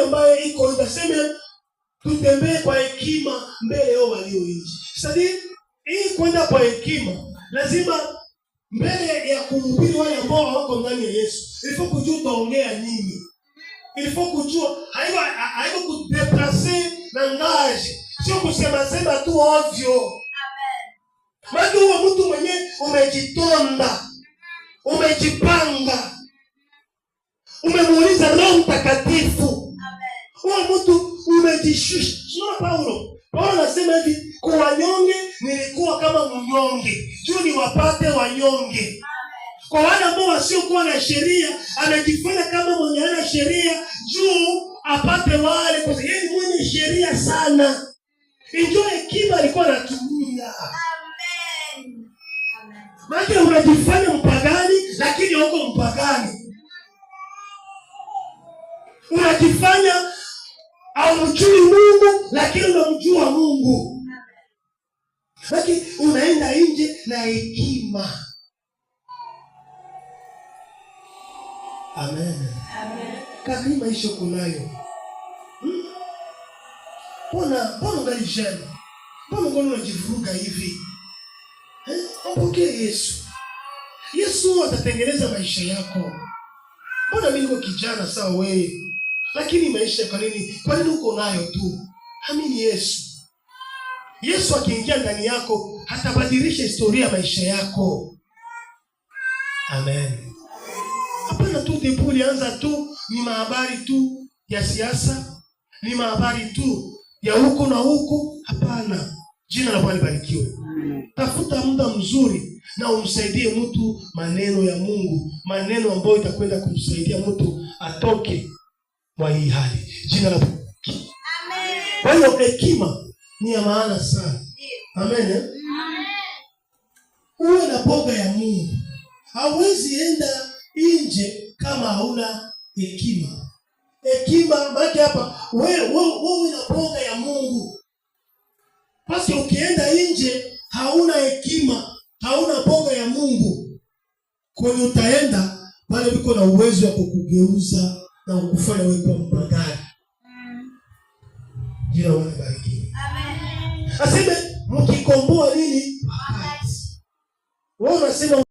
ambayo iko inasema tutembee kwa hekima mbele yao walio nje. Sasa hii kwenda kwa hekima lazima mbele ya kuhubiri wale ambao hawako ndani ya Yesu. Ilifo kujua utaongea nini. Ilifo kujua haiko kudeplacer langage. Sio kusema sema tu ovyo. Amen. Maana huo mtu mwenyewe umejitonda. Umejipanga. Umemuuliza Roho Mtakatifu. Amen. Huo mtu umejishusha. Sio Paulo anasema hivi, kwa wanyonge nilikuwa kama mnyonge, juu niwapate wanyonge. Kwa wale ambao wasiokuwa na sheria, anajifanya kama mwenye ana sheria juu apate wale, kwa sababu yeye mwenye sheria sana. Ndio hekima alikuwa anatumia. Amen. Maana unajifanya mpagani lakini huko mpagani. Unajifanya haumjui Mungu lakini unamjua Mungu. Lakini unaenda nje na hekima. Amen. Amen. Kama maisha kunayo. Mbona ungalijana? Mbona unajivuruga hivi? Mpokee Yesu. Yesu atatengeneza maisha yako. Mbona mimi niko kijana sawa wewe? Lakini maisha kwa nini uko nayo tu? Amini Yesu. Yesu akiingia ndani yako atabadilisha historia ya maisha yako. Amen. Hapana tu debuli anza tu ni mahabari tu ya siasa, ni mahabari tu ya huko na huko. Hapana. Jina la Bwana libarikiwe. Tafuta muda mzuri na umsaidie mtu maneno ya Mungu, maneno ambayo itakwenda kumsaidia mtu atoke kwa hii hali. Jina la Bwana. Amen. Kwa hiyo hekima ni ya maana sana. Amen. Amen. Uwe na boga ya Mungu. Hauwezi enda nje kama hauna hekima. Hekima baki hapa wewe na boga ya Mungu. Basi ukienda nje hauna hekima, hauna boga ya Mungu, kwenye utaenda pale biko na uwezo wa kukugeuza na kukufanya wewe kuwa mpagani. Jina la Bwana libarikiwe. Amen. Aseme mkikomboa nini? Wewe unasema